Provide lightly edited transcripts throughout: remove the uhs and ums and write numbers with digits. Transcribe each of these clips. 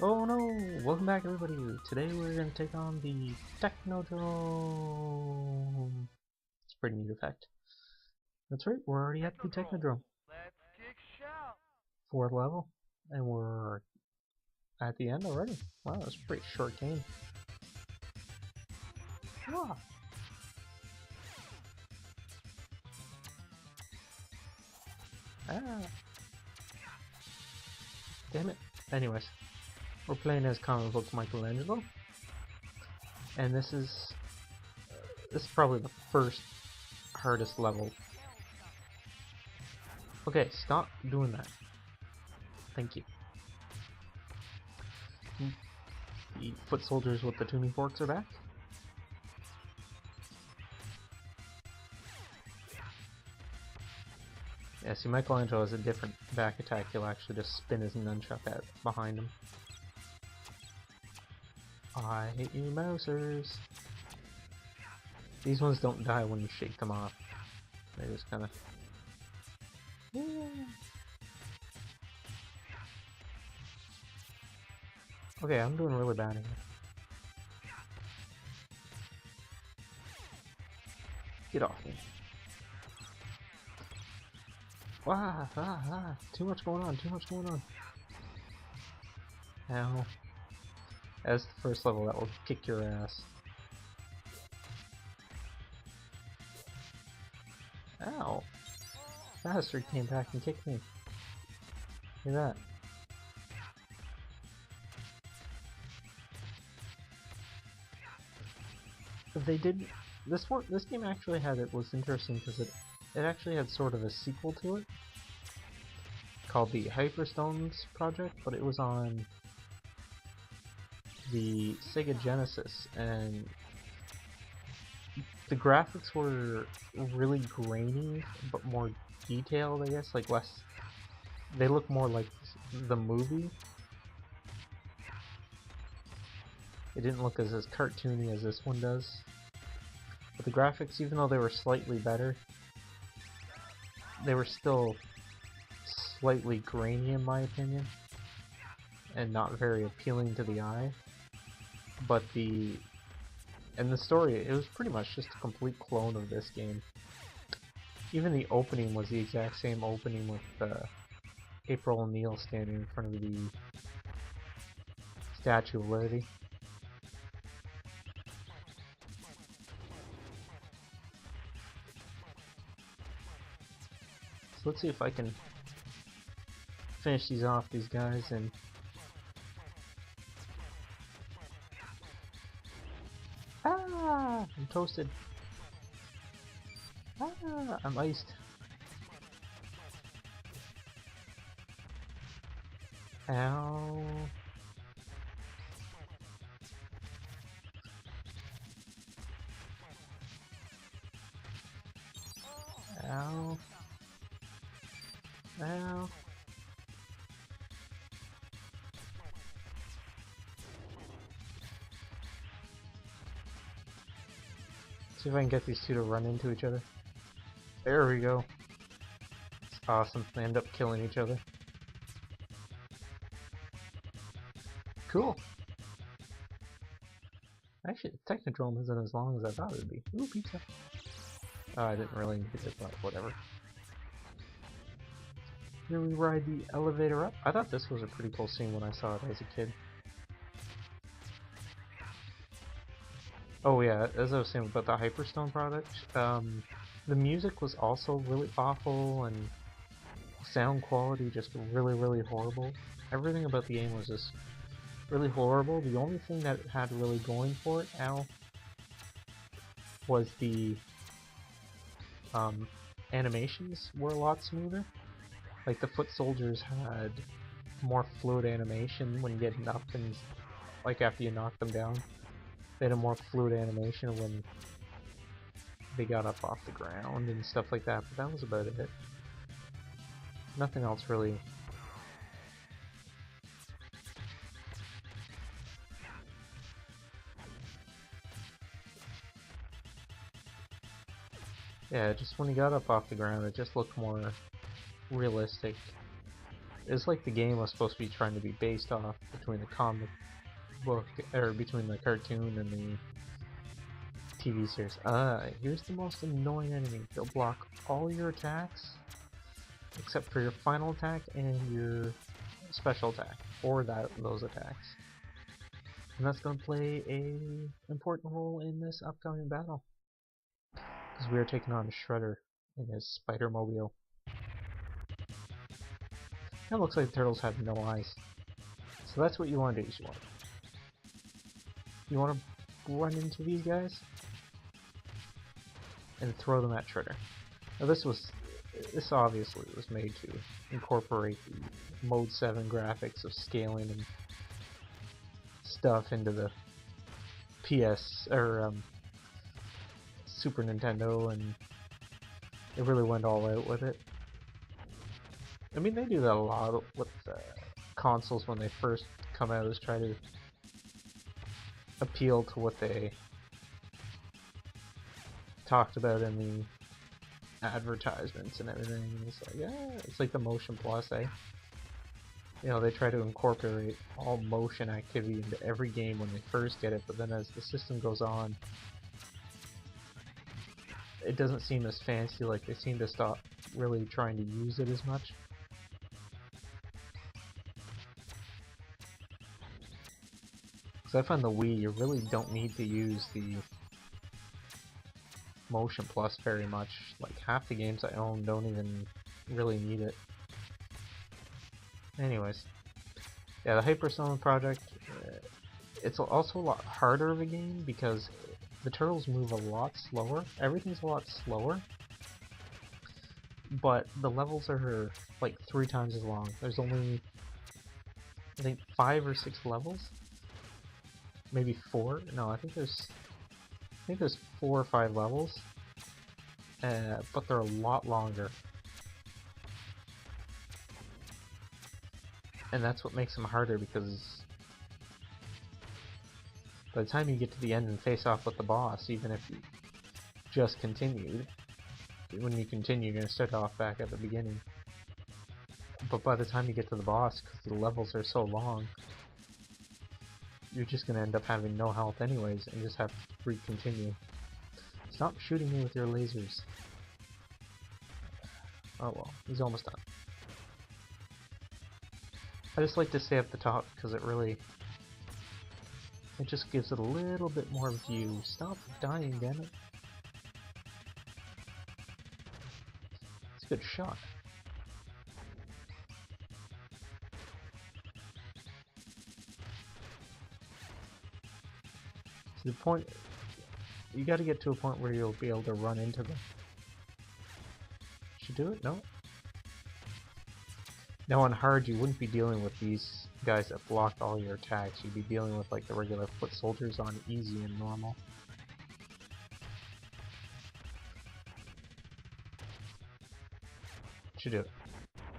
Oh no! Welcome back everybody! Today we're going to take on the Technodrome! It's a pretty neat effect. That's right, we're already at the Technodrome. Let's kick shout. 4th level. And we're at the end already. Wow, that's a pretty short game. Wow. Ah. Damn it. Anyways, we're playing as comic book Michelangelo. And this is probably the first hardest level. Okay, stop doing that. Thank you. The foot soldiers with the tuning forks are back. Yeah, see, Michelangelo has a different back attack. He'll actually just spin his nunchuck at behind him. I hate you, mousers. These ones don't die when you shake them off. They just kind of... Okay, I'm doing really bad here. Get off me. Too much going on, too much going on. Ow. As the first level, that will kick your ass. Ow. Bastard came back and kicked me. Look at that. But they did... This game actually was interesting because it actually had sort of a sequel to it called the Hyperstones Project, but it was on the Sega Genesis, and the graphics were really grainy but more detailed, I guess, like less... They look more like the movie. It didn't look as cartoony as this one does. But the graphics, even though they were slightly better, they were still slightly grainy in my opinion, and not very appealing to the eye. But the story, it was pretty much just a complete clone of this game. Even the opening was the exact same opening with April O'Neil standing in front of the Statue of Liberty. So let's see if I can finish these off, these guys, and I'm toasted. I'm iced. Ow. Ow. Ow. See if I can get these two to run into each other. There we go. It's awesome. They end up killing each other. Cool. Actually, the Technodrome isn't as long as I thought it would be. Ooh, pizza. Oh, I didn't really need it, but whatever. Here we ride the elevator up. I thought this was a pretty cool scene when I saw it as a kid. Oh yeah, as I was saying about the Hyperstone product, the music was also really awful, and sound quality just really, really horrible. Everything about the game was just really horrible. The only thing that it had really going for it, was the animations were a lot smoother. Like the foot soldiers had more fluid animation when you get knocked, and like after you knock them down, they had a more fluid animation when they got up off the ground and stuff like that, but that was about it. Nothing else really. Yeah, just when he got up off the ground, it just looked more realistic. It's like the game was supposed to be trying to be based off between the comic book, or between the cartoon and the TV series. Here's the most annoying enemy. They'll block all your attacks, except for your final attack and your special attack, or those attacks. And that's going to play a important role in this upcoming battle, because we are taking on Shredder in his Spider-Mobile. It looks like the turtles have no eyes. So that's what you want to do. You want to run into these guys and throw them at Shredder. Now this obviously was made to incorporate the Mode 7 graphics of scaling and stuff into the PS or Super Nintendo, and it really went all out with it. I mean, they do that a lot with consoles when they first come out, is try to appeal to what they talked about in the advertisements and everything. It's like, yeah, it's like the Motion Plus, eh? You know, they try to incorporate all motion activity into every game when they first get it, but then as the system goes on, it doesn't seem as fancy. Like, they seem to stop really trying to use it as much. I find the Wii, you really don't need to use the Motion Plus very much. Like, half the games I own don't even really need it. Anyways, yeah, the Hyperzone project, it's also a lot harder of a game because the turtles move a lot slower. Everything's a lot slower, but the levels are like 3 times as long. There's only, I think, 5 or 6 levels. Maybe 4? No, I think there's 4 or 5 levels, but they're a lot longer. And that's what makes them harder, because by the time you get to the end and face off with the boss, even if you just continued, when you continue you're going to start off back at the beginning. But by the time you get to the boss, because the levels are so long, you're just going to end up having no health anyways, and just have to re-continue. Stop shooting me with your lasers. Oh well, he's almost done. I just like to stay up the top because it just gives it a little bit more view. Stop dying, damn it. It's a good shot. To the point, you gotta get to a point where you'll be able to run into them. Should do it? No? Now on hard, you wouldn't be dealing with these guys that block all your attacks. You'd be dealing with like the regular foot soldiers on easy and normal. Should do it.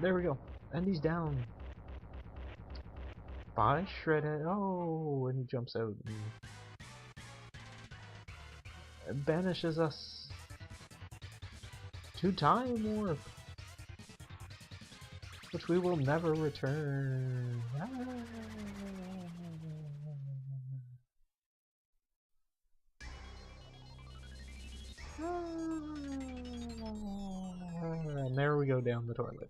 There we go. And he's down. Bye, Shredder. Oh, and he jumps out and banishes us to Time Warp, which we will never return. And there we go down the toilet.